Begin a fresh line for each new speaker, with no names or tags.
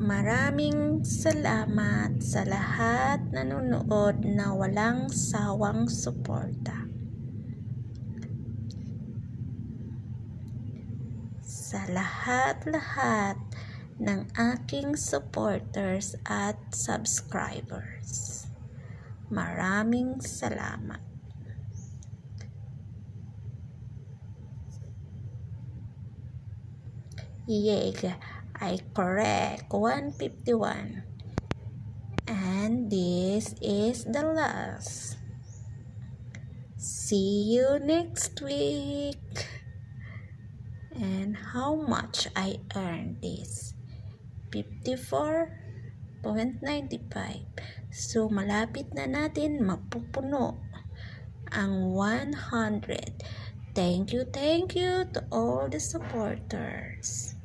Maraming salamat sa lahat nanonood na walang sawang suporta. Sa lahat-lahat ng aking supporters at subscribers. Maraming salamat. Yay! I correct 151. And this is the last. See you next week. And how much I earned this? 54.95. So malapit na natin mapupuno ang 100. Thank you to all the supporters.